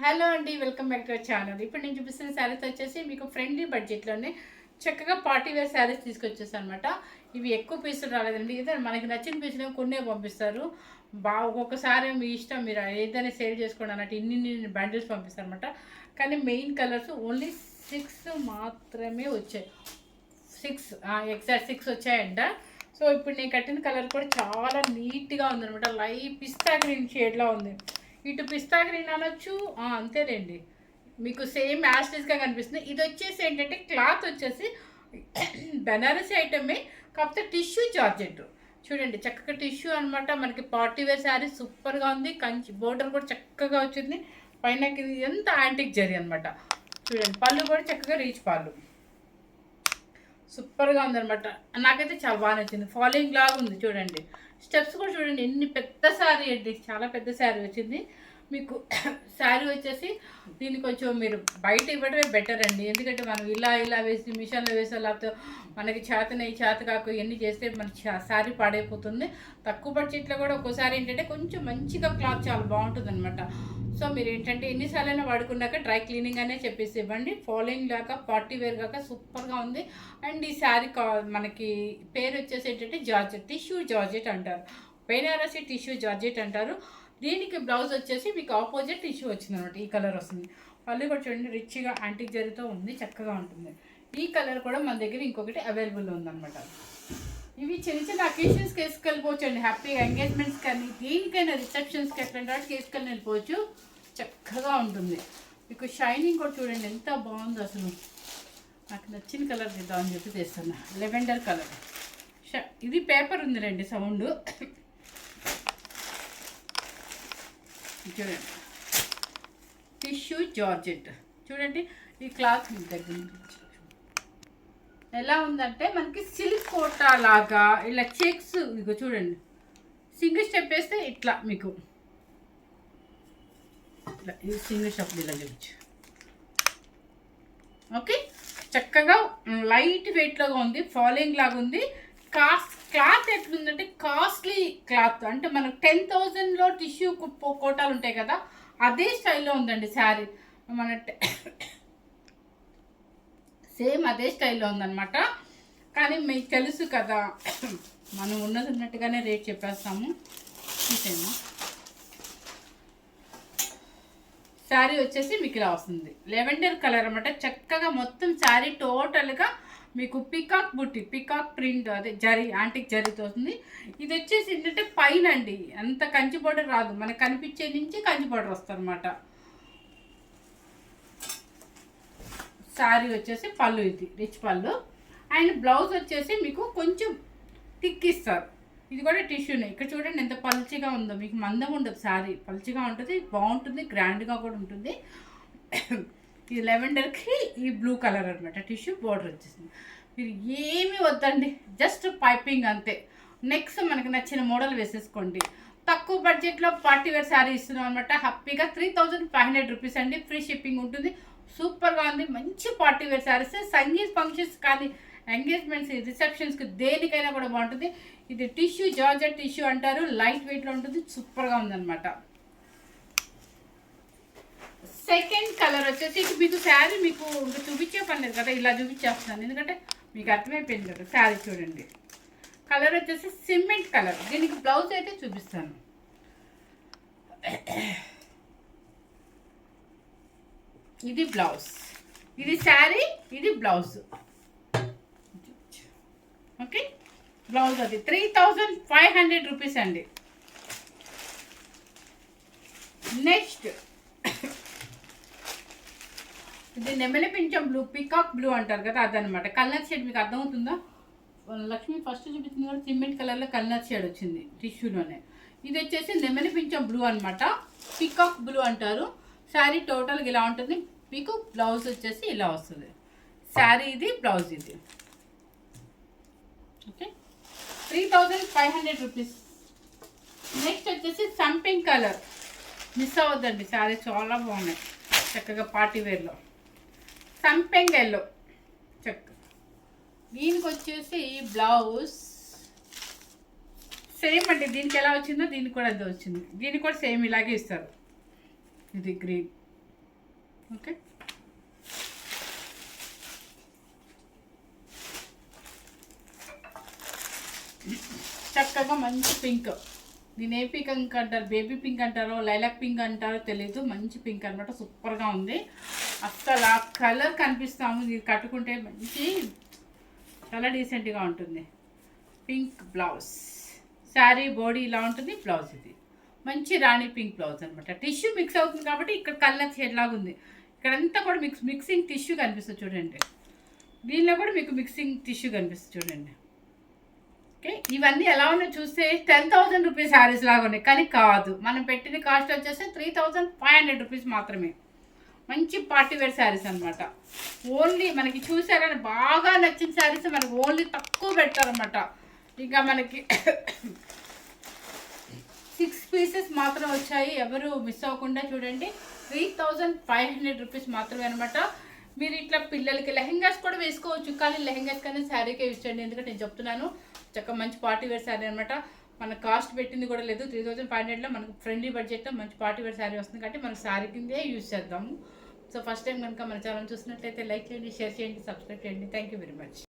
Hello అండి, welcome back to our channel. ఇప్పుడు నేను చూపిస్తున్న శారీస్ వచ్చేసి మీకు ఫ్రెండ్లీ బడ్జెట్లోనే చక్కగా పార్టీ వేర్ శారీస్ తీసుకొచ్చేస్తాను అనమాట. ఇవి ఎక్కువ పీసులు రాలేదండి, ఏదైనా మనకి నచ్చిన పీసులు కొన్నే పంపిస్తారు. ఒక్కొక్కసారి మీ ఇష్టం, మీరు ఏదైనా సేల్ చేసుకోండి అన్నట్టు ఇన్ని బండిల్స్ పంపిస్తారు అనమాట. కానీ మెయిన్ కలర్స్ ఓన్లీ 6 మాత్రమే వచ్చాయి. 6 ఎగ్జాక్ట్ 6 వచ్చాయంట. సో ఇప్పుడు నేను కట్టిన కలర్ కూడా చాలా నీట్గా ఉందనమాట. లైట్ పిస్తా గ్రీన్ షేడ్లో ఉంది. ఇటు పిస్తా గ్రీన్ అనొచ్చు, అంతేలేండి. మీకు సేమ్ యాస్టిస్గా కనిపిస్తుంది. ఇది వచ్చేసి ఏంటంటే క్లాత్ వచ్చేసి బెనారసీ ఐటమే, కాకపోతే టిష్యూ జార్జెట్. చూడండి చక్కగా టిష్యూ అనమాట. మనకి పార్టీ వేర్ శారీ సూపర్గా ఉంది. కంచి బోర్డర్ కూడా చక్కగా వచ్చింది. పైన ఎంత యాంటిక్ జరీ అనమాట. చూడండి పళ్ళు కూడా చక్కగా రీచ్ పళ్ళు సూపర్గా ఉందనమాట. నాకైతే చాలా బాగా నచ్చింది. ఫాలోయింగ్ లాగా ఉంది చూడండి. స్టెప్స్ కూడా చూడండి, ఎన్ని పెద్ద శారీ అండి, చాలా పెద్ద శారీ వచ్చింది మీకు. శారీ వచ్చేసి దీన్ని కొంచెం మీరు బయట ఇవ్వడమే బెటర్ అండి. ఎందుకంటే మనం ఇలా వేసి మిషన్లో వేసే, లేకపోతే మనకి చేత కాకు ఇవన్నీ చేస్తే మన శారీ పాడైపోతుంది. తక్కువ బడ్జెట్లో కూడా ఒక్కోసారి ఏంటంటే కొంచెం మంచిగా క్లాత్ చాలా బాగుంటుంది అనమాట. సో మీరు ఏంటంటే ఎన్నిసార్లైనా వాడుకున్నాక డ్రై క్లీనింగ్ అనే చెప్పేసి ఇవ్వండి. ఫాలోయింగ్ లాగా పార్టీ వేర్ కాక సూపర్గా ఉంది. అండ్ ఈ శారీ మనకి పేరు వచ్చేసి ఏంటంటే జార్జెట్, టిష్యూ జార్జెట్ అంటారు. బెనారసీ టిష్యూ జార్జెట్ అంటారు. దీనికి బ్లౌజ్ వచ్చేసి మీకు ఆపోజిట్ టిష్యూ వచ్చింది అనమాట. ఈ కలర్ వస్తుంది. పళ్ళు కూడా చూడండి రిచ్గా యాంటిక్ జరీతో ఉంది, చక్కగా ఉంటుంది. ఈ కలర్ కూడా మన దగ్గర ఇంకొకటి అవైలబుల్ ఉందన్నమాట. ఇవి చిన్న చిన్న అకేషన్స్కి వేసుకెళ్ళిపోవచ్చు అండి, హ్యాపీగా ఎంగేజ్మెంట్స్ కానీ దేనికైనా రిసెప్షన్స్కి ఎట్లా వేసుకెళ్ళి వెళ్ళిపోవచ్చు. చక్కగా ఉంటుంది. మీకు షైనింగ్ కూడా చూడండి ఎంత బాగుందో అసలు. నాకు నచ్చిన కలర్ తీద్దామని చెప్పి తెస్తున్నా, లెవెండర్ కలర్. ఇది పేపర్ ఉందిలేండి సౌండ్. చూడండి టిష్యూ జార్జెట్. చూడండి ఈ క్లాత్ దగ్గర ఎలా ఉందంటే మనకి సిల్క్ కోటా లాగా ఇలా చెక్స్. ఇదిగో చూడండి, సింగిల్ స్టెప్ వేస్తే ఇట్లా మీకు ఇట్లా ఇది సింగిల్ స్టెప్ ఇలా చూపించు. ఓకే, చక్కగా లైట్ వెయిట్లాగా ఉంది, ఫాలోయింగ్ లాగా ఉంది. క్లాత్ ఎట్లుందంటే కాస్ట్లీ క్లాత్, అంటే మనకు 10,000లో టిష్యూ కోటాలు ఉంటాయి కదా, అదే స్టైల్లో ఉందండి శారీ. మన సేమ్ అదే స్టైల్లో ఉందన్నమాట. కానీ మీకు తెలుసు కదా, మనం ఉన్నట్టుగానే రేట్ చెప్పేస్తాము. చూసేమా శారీ వచ్చేసి మీకు ఇలా వస్తుంది, లెవెండర్ కలర్ అనమాట. చక్కగా మొత్తం శారీ టోటల్గా మీకు పికాక్ బుట్టి, పికాక్ ప్రింట్, అదే జరీ, యాంటిక్ జరీతో వస్తుంది. ఇది వచ్చేసి ఏంటంటే పైన అండి అంత కంచి బోర్డర్ రాదు, మనకు కనిపించే నుంచి కంచి బోర్డర్ వస్తుంది అనమాట. శారీ వచ్చేసి పళ్ళు, ఇది రిచ్ పళ్ళు. అండ్ బ్లౌజ్ వచ్చేసి మీకు కొంచెం థిక్ ఇస్తారు. ఇది కూడా టిష్యూనే. ఇక్కడ చూడండి ఎంత పల్చిగా ఉందో, మీకు మందం ఉండదు శారీ, పల్చిగా ఉంటుంది, బాగుంటుంది, గ్రాండ్గా కూడా ఉంటుంది. ఈ లెవెండర్కి ఈ బ్లూ కలర్ అనమాట, టిష్యూ బోర్డర్ వచ్చేసింది. మీరు ఏమీ వద్దండి, జస్ట్ పైపింగ్ అంతే. నెక్స్ట్ మనకు నచ్చిన మోడల్ వేసేసుకోండి. తక్కువ బడ్జెట్లో పార్టీ వేర్ శారీ ఇస్తున్నాం అనమాట. హ్యాపీగా 3,500 రూపీస్ అండి, ఫ్రీ షిప్పింగ్ ఉంటుంది. సూపర్గా ఉంది, మంచి party wear saris. Sangeet functions కానీ ఎంగేజ్మెంట్స్, రిసెప్షన్స్కి దేనికైనా కూడా బాగుంటుంది. ఇది టిష్యూ జార్జెట్ టిష్యూ అంటారు, లైట్ వెయిట్లో ఉంటుంది, సూపర్గా ఉందన్నమాట. సెకండ్ కలర్ వచ్చేసి మీకు శారీ మీకు ఇంకా చూపించే పని లేదు కదా, ఇలా చూపించేస్తున్నాను ఎందుకంటే మీకు అర్థమైపోయింది కదా. శారీ చూడండి, కలర్ వచ్చేసి సిమెంట్ కలర్. దీనికి బ్లౌజ్ అయితే చూపిస్తాను. ఇది బ్లౌజ్, ఇది శారీ, ఇది బ్లౌజ్. ఓకే, బ్లౌజ్ అది 3,500 రూపీస్ అండి. నెక్స్ట్ ఇది నెమలి పింఛం బ్లూ, పికాక్ బ్లూ అంటారు కదా, అదనమాట. కలర్ షేడ్ మీకు అర్థమవుతుందా? లక్ష్మి ఫస్ట్ చూపించింది కూడా సిమెంట్ కలర్లో కలర్ షేడ్ వచ్చింది టిష్యూలోనే. ఇది వచ్చేసి నెమలి పింఛం బ్లూ అనమాట, పికాక్ బ్లూ అంటారు. శారీ టోటల్గా ఇలా ఉంటుంది. మీకు బ్లౌజ్ వచ్చేసి ఇలా వస్తుంది. శారీ ఇది, బ్లౌజ్ ఇది. Okay, 3,500 rupees. నెక్స్ట్ వచ్చేసి సంపింగ్ కలర్, మిస్ అవ్వద్దండి, శారీ చాలా బాగున్నాయి, చక్కగా పార్టీ వేర్లో. సంపెంగ్ ఎల్లో చెక్. దీనికి వచ్చేసి బ్లౌజ్ సేమ్ అండి, దీనికి ఎలా వచ్చిందో దీనికి కూడా అదే వచ్చింది. దీనికి కూడా సేమ్ ఇలాగే ఇస్తారు. ఇది గ్రీన్, ఓకే, చక్కగా మంచి పింక్. దీని ఏ పింక్ అంటారు, బేబీ పింక్ అంటారో లైలాక్ పింక్ అంటారో తెలీదు, మంచి పింక్ అనమాట. సూపర్గా ఉంది. అస్సలు ఆ కలర్ కనిపిస్తాము, ఇది కట్టుకుంటే మంచి చాలా డీసెంట్గా ఉంటుంది. పింక్ బ్లౌజ్, శారీ బాడీ ఇలా ఉంటుంది, బ్లౌజ్ ఇది మంచి రాణి పింక్ బ్లౌజ్ అనమాట. టిష్యూ మిక్స్ అవుతుంది కాబట్టి ఇక్కడ కలర్ షేడ్ లాగా ఉంది. ఇక్కడంతా కూడా మిక్సింగ్ టిష్యూ కనిపిస్తుంది చూడండి. దీనిలో కూడా మీకు మిక్సింగ్ టిష్యూ కనిపిస్తుంది చూడండి. ఓకే, ఇవన్నీ ఎలా ఉన్నాయో చూస్తే 10,000 రూపీస్ శారీస్ లాగా ఉన్నాయి, కానీ కాదు. మనం పెట్టిన కాస్ట్ వచ్చేసి 3,500 రూపీస్ మాత్రమే. మంచి పార్టీ వేర్ శారీస్ అనమాట. ఓన్లీ మనకి చూసారని బాగా నచ్చిన శారీస్ మనకి ఓన్లీ తక్కువ పెడతారనమాట. ఇంకా మనకి 6 పీసెస్ మాత్రం వచ్చాయి, ఎవరు మిస్ అవ్వకుండా చూడండి. 3,500 రూపీస్ మాత్రమే అనమాట. మీరు ఇట్లా పిల్లలకి లెహెంగాస్ కూడా వేసుకోవచ్చు, కానీ లెహెంగాస్ కానీ శారీకే యూజ్ చేయండి. ఎందుకంటే నేను చెప్తున్నాను చక్కగా మంచి పార్టీ వేర్ శారీ అనమాట. మన కాస్ట్ పెట్టింది కూడా లేదు. 3,500లో మనకు ఫ్రెండ్లీ బడ్జెట్లో మంచి పార్టీ వేర్ శారీ వస్తుంది కాబట్టి మనం శారీ కిందే యూజ్ చేద్దాము. సో ఫస్ట్ టైం కనుక మన ఛానల్ చూసినట్లయితే లైక్ చేయండి, షేర్ చేయండి, సబ్స్క్రైబ్ చేయండి. Thank you very much.